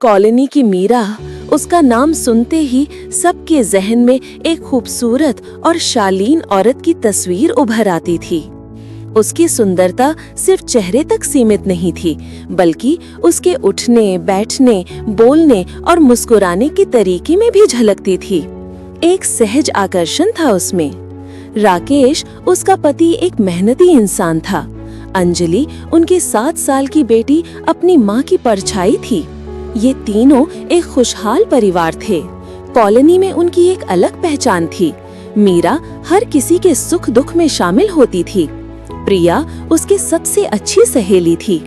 Colony की मीरा, उसका नाम सुनते ही सबके जहन में एक खूबसूरत और शालीन औरत की तस्वीर उभर आती थी। उसकी सुंदरता सिर्फ चेहरे तक सीमित नहीं थी, बल्कि उसके उठने, बैठने, बोलने और मुस्कुराने के तरीके में भी झलकती थी। एक सहज आकर्षण था उसमें। राकेश, उसका पति, एक मेहनती इंसान था। अंजलि, उनकी 7 साल की बेटी, अपनी माँ की परछाई थी। ये तीनों एक खुशहाल परिवार थे। कॉलोनी में उनकी एक अलग पहचान थी। मीरा हर किसी के सुख दुख में शामिल होती थी। प्रिया उसकी सबसे अच्छी सहेली थी।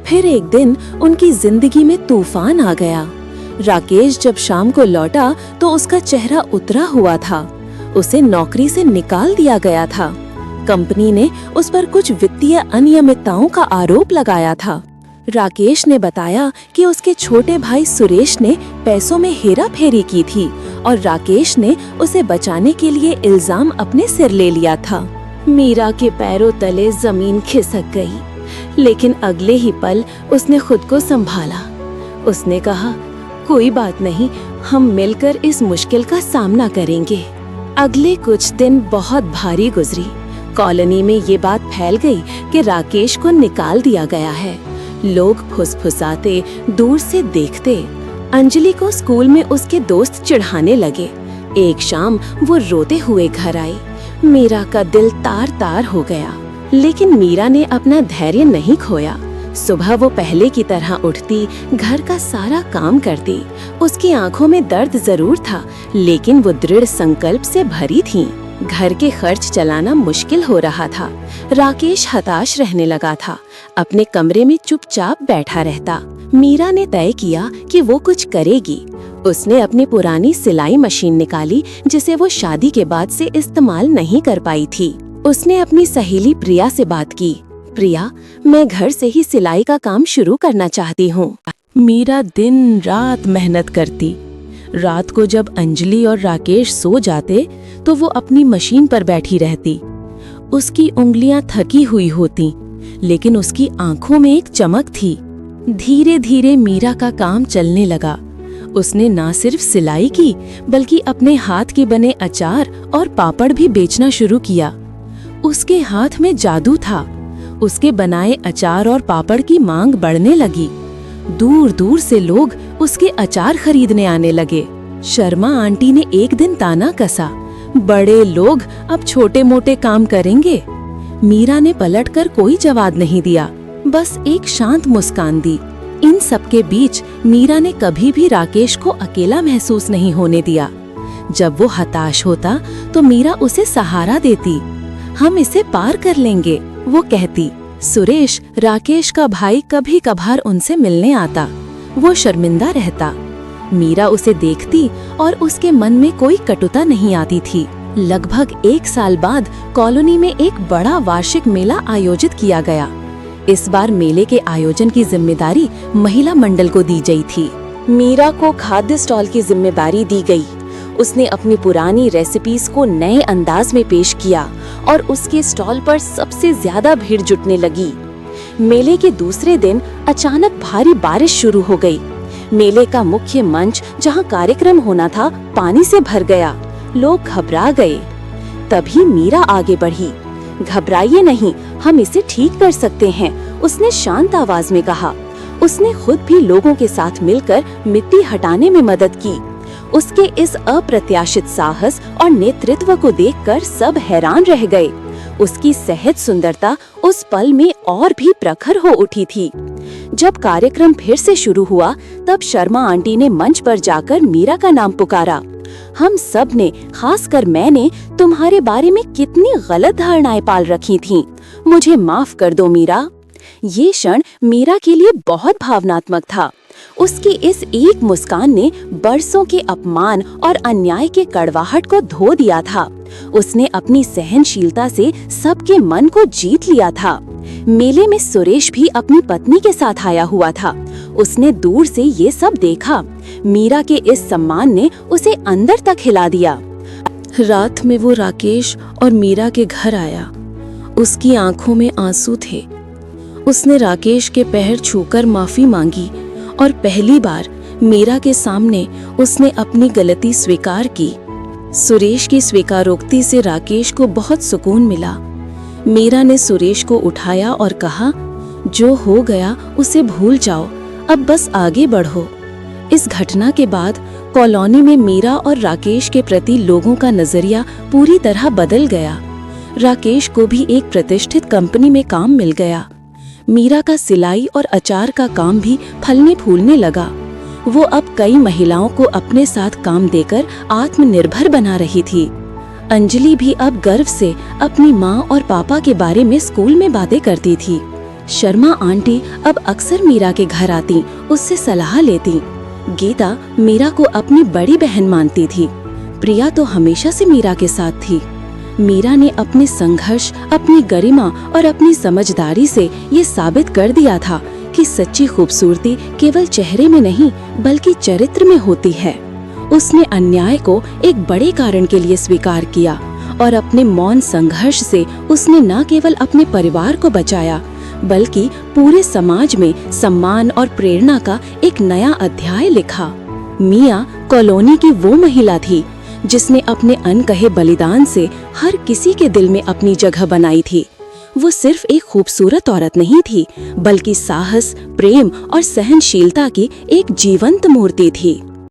फिर एक दिन उनकी जिंदगी में तूफान आ गया। राकेश जब शाम को लौटा तो उसका चेहरा उतरा हुआ था। उसे नौकरी से निकाल दिया गया था। कंपनी ने उस पर कुछ वित्तीय अनियमितताओं का आरोप लगाया था। राकेश ने बताया कि उसके छोटे भाई सुरेश ने पैसों में हेराफेरी की थी और राकेश ने उसे बचाने के लिए इल्जाम अपने सिर ले लिया था। मीरा के पैरों तले जमीन खिसक गई, लेकिन अगले ही पल उसने खुद को संभाला। उसने कहा, कोई बात नहीं, हम मिलकर इस मुश्किल का सामना करेंगे। अगले कुछ दिन बहुत भारी गुजरी। कॉलोनी में ये बात फैल गई कि राकेश को निकाल दिया गया है। लोग फुसफुसाते, दूर से देखते। अंजलि को स्कूल में उसके दोस्त चिढ़ाने लगे। एक शाम वो रोते हुए घर आई। मीरा का दिल तार तार हो गया, लेकिन मीरा ने अपना धैर्य नहीं खोया। सुबह वो पहले की तरह उठती, घर का सारा काम करती। उसकी आंखों में दर्द जरूर था, लेकिन वो दृढ़ संकल्प से भरी थी। घर के खर्च चलाना मुश्किल हो रहा था। राकेश हताश रहने लगा था। अपने कमरे में चुपचाप बैठा रहता। मीरा ने तय किया कि वो कुछ करेगी। उसने अपनी पुरानी सिलाई मशीन निकाली, जिसे वो शादी के बाद से इस्तेमाल नहीं कर पाई थी। उसने अपनी सहेली प्रिया से बात की। प्रिया, मैं घर से ही सिलाई का काम शुरू करना चाहती हूँ। मीरा दिन रात मेहनत करती। रात को जब अंजलि और राकेश सो जाते तो वो अपनी मशीन पर बैठी रहती। उसकी उंगलियां थकी हुई होती, लेकिन उसकी आंखों में एक चमक थी। धीरे धीरे मीरा का काम चलने लगा। उसने ना सिर्फ सिलाई की, बल्कि अपने हाथ के बने अचार और पापड़ भी बेचना शुरू किया। उसके हाथ में जादू था। उसके बनाए अचार और पापड़ की मांग बढ़ने लगी। दूर दूर से लोग उसके अचार खरीदने आने लगे। शर्मा आंटी ने एक दिन ताना कसा, बड़े लोग अब छोटे मोटे काम करेंगे। मीरा ने पलटकर कोई जवाब नहीं दिया, बस एक शांत मुस्कान दी। इन सबके बीच मीरा ने कभी भी राकेश को अकेला महसूस नहीं होने दिया। जब वो हताश होता तो मीरा उसे सहारा देती। हम इसे पार कर लेंगे, वो कहती। सुरेश, राकेश का भाई, कभी कभार उनसे मिलने आता। वो शर्मिंदा रहता। मीरा उसे देखती और उसके मन में कोई कटुता नहीं आती थी। लगभग 1 साल बाद कॉलोनी में एक बड़ा वार्षिक मेला आयोजित किया गया। इस बार मेले के आयोजन की जिम्मेदारी महिला मंडल को दी गई थी। मीरा को खाद्य स्टॉल की जिम्मेदारी दी गई। उसने अपनी पुरानी रेसिपीज को नए अंदाज में पेश किया और उसके स्टॉल पर सबसे ज्यादा भीड़ जुटने लगी। मेले के दूसरे दिन अचानक भारी बारिश शुरू हो गई। मेले का मुख्य मंच, जहां कार्यक्रम होना था, पानी से भर गया। लोग घबरा गए। तभी मीरा आगे बढ़ी। घबराइए नहीं, हम इसे ठीक कर सकते हैं, उसने शांत आवाज में कहा। उसने खुद भी लोगों के साथ मिलकर मिट्टी हटाने में मदद की। उसके इस अप्रत्याशित साहस और नेतृत्व को देखकर सब हैरान रह गए। उसकी सहज सुंदरता उस पल में और भी प्रखर हो उठी थी। जब कार्यक्रम फिर से शुरू हुआ, तब शर्मा आंटी ने मंच पर जाकर मीरा का नाम पुकारा। हम सब ने, खासकर मैंने, तुम्हारे बारे में कितनी गलत धारणाएं पाल रखी थीं। मुझे माफ कर दो मीरा। ये क्षण मीरा के लिए बहुत भावनात्मक था। उसकी इस एक मुस्कान ने बरसों के अपमान और अन्याय के कड़वाहट को धो दिया था। उसने अपनी सहनशीलता से सबके मन को जीत लिया था। मेले में सुरेश भी अपनी पत्नी के साथ आया हुआ था। उसने दूर से ये सब देखा। मीरा के इस सम्मान ने उसे अंदर तक हिला दिया। रात में वो राकेश और मीरा के घर आया। उसकी आंखों में आंसू थे। उसने राकेश के पैर छूकर माफी मांगी और पहली बार मीरा के सामने उसने अपनी गलती स्वीकार की। सुरेश की स्वीकारोक्ति से राकेश को बहुत सुकून मिला। मीरा ने सुरेश को उठाया और कहा, जो हो गया उसे भूल जाओ, अब बस आगे बढ़ो। इस घटना के बाद कॉलोनी में मीरा और राकेश के प्रति लोगों का नजरिया पूरी तरह बदल गया। राकेश को भी एक प्रतिष्ठित कंपनी में काम मिल गया। मीरा का सिलाई और अचार का काम भी फलने फूलने लगा। वो अब कई महिलाओं को अपने साथ काम देकर आत्मनिर्भर बना रही थी। अंजलि भी अब गर्व से अपनी माँ और पापा के बारे में स्कूल में बातें करती थी। शर्मा आंटी अब अक्सर मीरा के घर आती, उससे सलाह लेती। गीता मीरा को अपनी बड़ी बहन मानती थी। प्रिया तो हमेशा से मीरा के साथ थी। मीरा ने अपने संघर्ष, अपनी गरिमा और अपनी समझदारी से ये साबित कर दिया था कि सच्ची खूबसूरती केवल चेहरे में नहीं बल्कि चरित्र में होती है। उसने अन्याय को एक बड़े कारण के लिए स्वीकार किया और अपने मौन संघर्ष से उसने न केवल अपने परिवार को बचाया बल्कि पूरे समाज में सम्मान और प्रेरणा का एक नया अध्याय लिखा। मिया कॉलोनी की वो महिला थी जिसने अपने अनकहे बलिदान से हर किसी के दिल में अपनी जगह बनाई थी। वो सिर्फ एक खूबसूरत औरत नहीं थी बल्कि साहस, प्रेम और सहनशीलता की एक जीवंत मूर्ति थी।